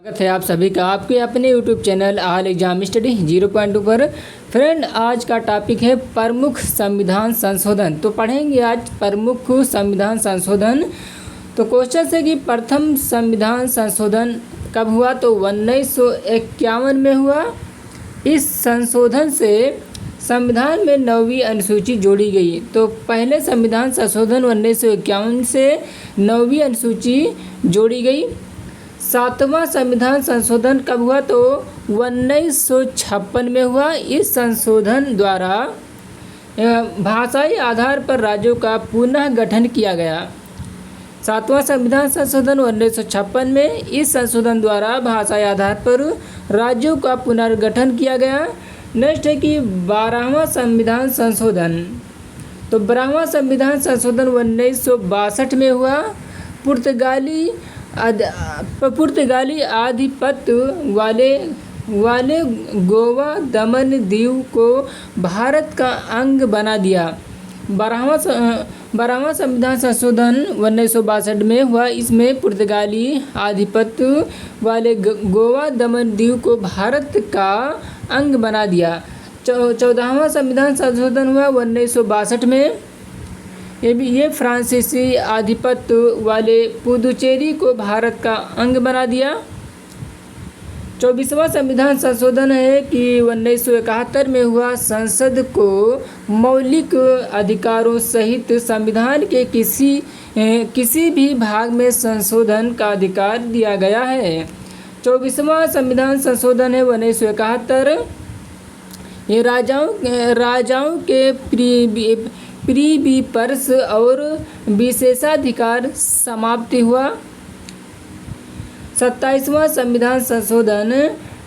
स्वागत है आप सभी का आपके अपने YouTube channel all exam study 0.2 पर। फ्रेंड, आज का टॉपिक है प्रमुख संविधान संशोधन। तो पढ़ेंगे आज प्रमुख संविधान संशोधन। तो क्वेश्चन है कि प्रथम संविधान संशोधन कब हुआ? तो 1951 में हुआ। इस संशोधन से संविधान में 9वीं अनुसूची जोड़ी गई। तो पहले संविधान संशोधन 1951 से 9वीं अनुसूची जोड़ी गई। 7वां संविधान संशोधन कब हुआ? तो 1956 में हुआ। इस संशोधन द्वारा भाषाई आधार पर राज्यों का पुनः गठन किया गया। 7वां संविधान संशोधन 1956 में। इस संशोधन द्वारा भाषाई आधार पर राज्यों का पुनर्गठन किया गया। नेक्स्ट है कि 12वां संविधान संशोधन। तो 12वां संविधान संशोधन 1962 में हुआ। पुर्तगाली आधिपत्य वाले गोवा दमन दीव को भारत का अंग बना दिया। 12वां संविधान संशोधन 1962 में हुआ। इसमें पुर्तगाली आधिपत्य वाले गोवा दमन दीव को भारत का अंग बना दिया। 14वां संविधान संशोधन हुआ 1962 में। ये फ्रांसीसी आधिपत्य वाले पुदुचेरी को भारत का अंग बना दिया। 24वां संविधान संशोधन है कि 1971 में हुआ। संसद को मौलिक अधिकारों सहित संविधान के किसी भी भाग में संशोधन का अधिकार दिया गया है। 24वां संविधान संशोधन है 1971। ये राजाओं के प्रीविपर्स और विशेषाधिकार समाप्ति हुआ। 27वां संविधान संशोधन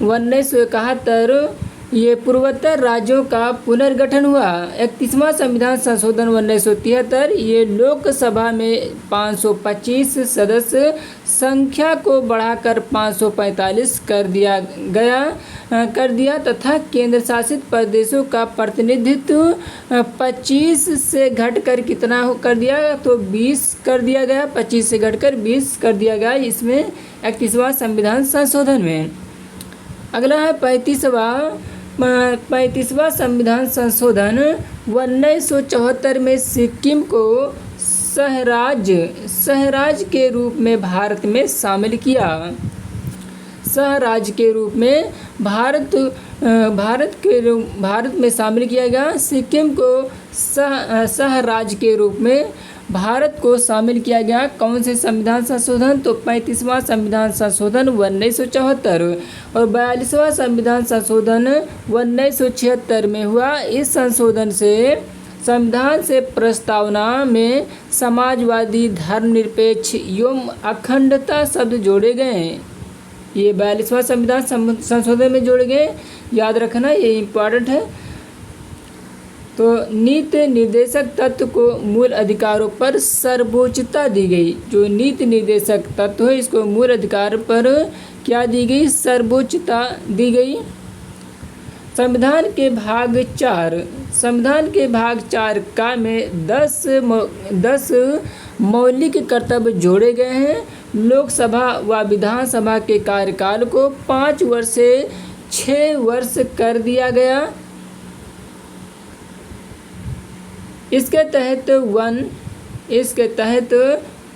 1971। ये पूर्वोत्तर राज्यों का पुनर्गठन हुआ। 31वां संविधान संशोधन 1973। ये लोकसभा में 525 सदस्य संख्या को बढ़ाकर 545 कर दिया तथा केंद्र शासित प्रदेशों का प्रतिनिधित्व 25 से घटकर कितना कर दिया? तो 20 कर दिया गया। 25 से घटकर 20 कर दिया गया इसमें 31वां संविधान संशोधन में। अगला है 35वां संविधान संशोधन 1974 में सिक्किम को सहराज्य के रूप में भारत में शामिल किया। सहराज्य के रूप में भारत में शामिल किया गया। सिक्किम को सहराज्य के रूप में भारत को शामिल किया गया। कौन से संविधान संशोधन? तो 35वां संविधान संशोधन 1974 और 42वां संविधान संशोधन 1976 में हुआ। इस संशोधन से संविधान से प्रस्तावना में समाजवादी, धर्मनिरपेक्ष एवं अखंडता शब्द जोड़े गए। ये 42वां संविधान संशोधन में जोड़े गए, याद रखना, ये इम्पॉर्टेंट है। तो नीति निर्देशक तत्व को मूल अधिकारों पर सर्वोच्चता दी गई। जो नीति निर्देशक तत्व है इसको मूल अधिकार पर क्या दी गई? सर्वोच्चता दी गई। संविधान के भाग 4 का में 10 मौलिक कर्तव्य जोड़े गए हैं। लोकसभा व विधानसभा के कार्यकाल को 5 वर्ष से 6 वर्ष कर दिया गया। इसके तहत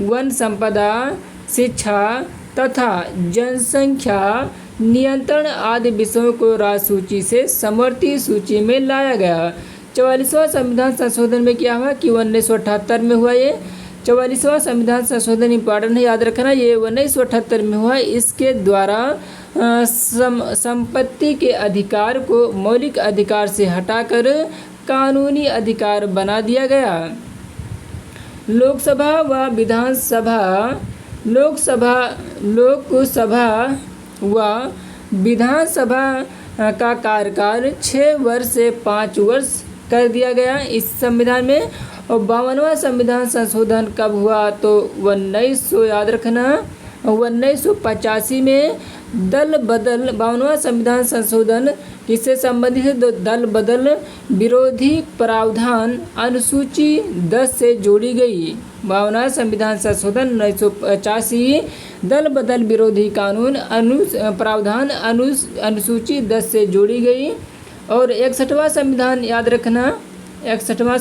वन संपदा, शिक्षा तथा जनसंख्या नियंत्रण आदि विषयों को राजसूची से समवर्ती सूची में लाया गया। 44वां संविधान संशोधन में क्या हुआ कि 1978 में हुआ। ये 44वां संविधान संशोधन इम्पॉर्टेंट है, याद रखना। ये 1978 में हुआ। इसके द्वारा संपत्ति के अधिकार को मौलिक अधिकार से हटाकर कानूनी अधिकार बना दिया गया। लोकसभा व विधानसभा का कार्यकाल 6 वर्ष से 5 वर्ष कर दिया गया इस संविधान में। और 52वां संविधान संशोधन कब हुआ? तो 1900, याद रखना, 1985 में। दल बदल 52वां संविधान संशोधन किससे संबंधित है? तो दल बदल विरोधी प्रावधान अनुसूची 10 से जोड़ी गई। 52वां संविधान संशोधन 1985, दल बदल विरोधी कानून प्रावधान अनुसूची 10 से जोड़ी गई। और 61वां संविधान याद रखना, 61वां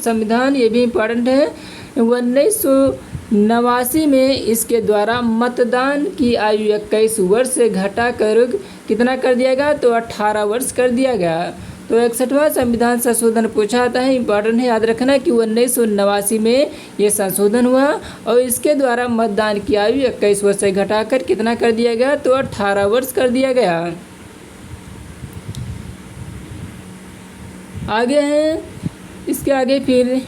संविधान ये भी इम्पॉर्टेंट है। 1989 में इसके द्वारा मतदान की आयु 21 वर्ष से घटाकर कितना कर दिया गया, तो 18 वर्ष कर दिया गया। तो 61वां संविधान संशोधन पूछा आता है, इम्पॉर्टेंट है, याद रखना कि 1989 में ये संशोधन हुआ और इसके द्वारा मतदान की आयु 21 वर्ष से घटाकर कितना कर दिया गया, तो 18 वर्ष कर दिया गया। आगे हैं, इसके आगे फिर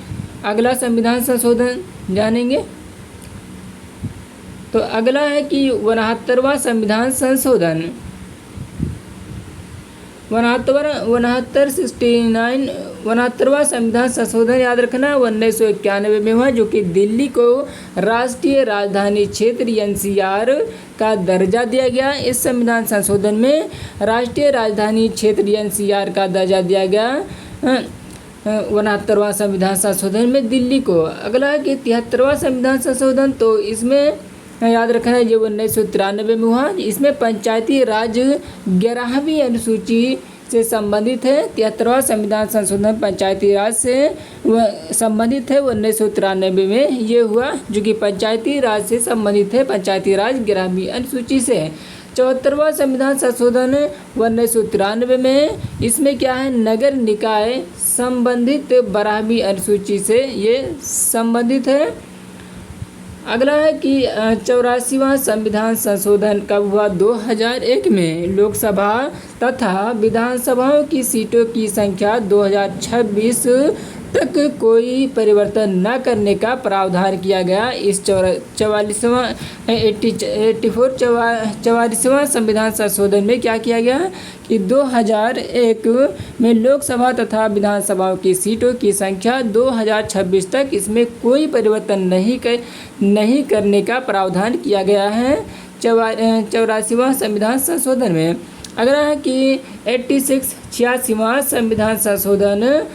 अगला संविधान संशोधन जानेंगे। तो अगला है कि 69वां संविधान संशोधन, 69वां संविधान संशोधन याद रखना 1991 में हुआ, जो कि दिल्ली को राष्ट्रीय राजधानी क्षेत्र NCR का दर्जा दिया गया। इस संविधान संशोधन में राष्ट्रीय राजधानी क्षेत्र NCR का दर्जा दिया गया 69वां संविधान संशोधन में दिल्ली को। अगला है कि 73वां संविधान संशोधन, तो इसमें याद रखना है, ये 1993 में हुआ। इसमें पंचायती राज 11वीं अनुसूची से संबंधित है। 73वां संविधान संशोधन पंचायती राज से संबंधित है, 1993 में ये हुआ, जो कि पंचायती राज से संबंधित है, पंचायती राज 11वीं अनुसूची से। 74वां संविधान संशोधन 1993 में, इसमें क्या है, नगर निकाय संबंधित 12वीं अनुसूची से ये संबंधित है। अगला है कि 84वां संविधान संशोधन कब हुआ, 2001 में। लोकसभा तथा विधानसभाओं की सीटों की संख्या 2026 तक कोई परिवर्तन न करने का प्रावधान किया गया। इस 44वां संविधान संशोधन में क्या किया गया कि 2001 में लोकसभा तथा विधानसभाओं की सीटों की संख्या 2026 तक इसमें कोई परिवर्तन नहीं करने का प्रावधान किया गया है 84वां संविधान संशोधन में। अगला है कि 86वां संविधान संशोधन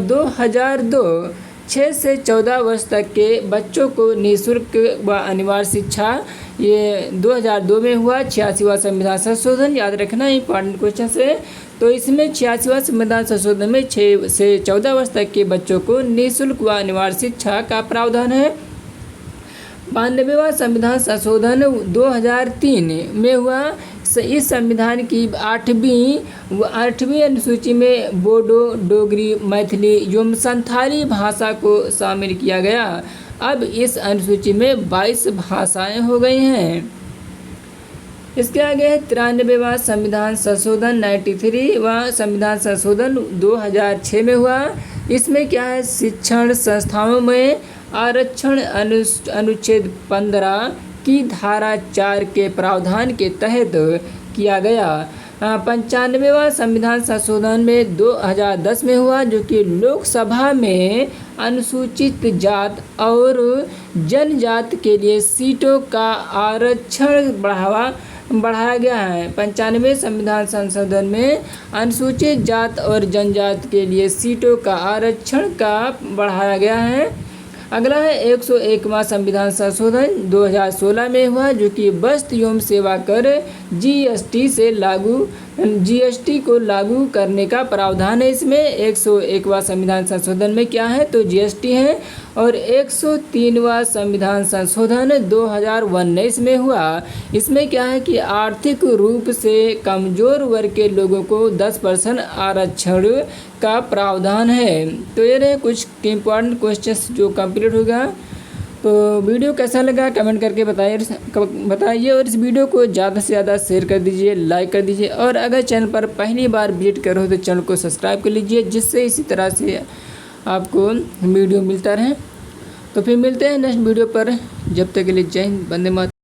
2002, 6 से 14 वर्ष तक के बच्चों को निःशुल्क व अनिवार्य शिक्षा, ये 2002 में हुआ। 86वां संविधान संशोधन याद रखना, इंपॉर्टेंट क्वेश्चन है। तो इसमें 86वां संविधान संशोधन में 6 से 14 वर्ष तक के बच्चों को निःशुल्क व अनिवार्य शिक्षा का प्रावधान है। 92वां संविधान संशोधन 2003 में हुआ। इस संविधान की 8वीं अनुसूची में बोडो, डोगरी, मैथिली एवं संथाली भाषा को शामिल किया गया। अब इस अनुसूची में 22 भाषाएं हो गई हैं। इसके आगे 93वां संविधान संशोधन 93वां संविधान संशोधन 2006 में हुआ। इसमें क्या है, शिक्षण संस्थाओं में आरक्षण अनुच्छेद 15 की धारा 4 के प्रावधान के तहत किया गया। 95वां संविधान संशोधन में 2010 में हुआ, जो कि लोकसभा में अनुसूचित जात और जनजाति के लिए सीटों का आरक्षण बढ़ाया गया है। 95वें संविधान संशोधन में अनुसूचित जात और जनजाति के लिए सीटों का आरक्षण का बढ़ाया गया है। अगला है 101वां संविधान संशोधन 2016 में हुआ, जो कि वस्तु एवं सेवा कर जीएसटी को लागू करने का प्रावधान है। इसमें 101वां संविधान संशोधन में क्या है, तो जीएसटी है। और 103वां संविधान संशोधन 2019 में हुआ। इसमें क्या है कि आर्थिक रूप से कमज़ोर वर्ग के लोगों को 10% आरक्षण का प्रावधान है। तो ये रहे कुछ इम्पोर्टेंट क्वेश्चंस जो कंप्लीट होगा। तो वीडियो कैसा लगा कमेंट करके बताइए और इस वीडियो को ज़्यादा से ज़्यादा शेयर कर दीजिए, लाइक कर दीजिए। और अगर चैनल पर पहली बार विजिट करो तो चैनल को सब्सक्राइब कर लीजिए, जिससे इसी तरह से आपको वीडियो मिलता रहे। तो फिर मिलते हैं नेक्स्ट वीडियो पर, जब तक के लिए जय हिंद, वंदे मातरम।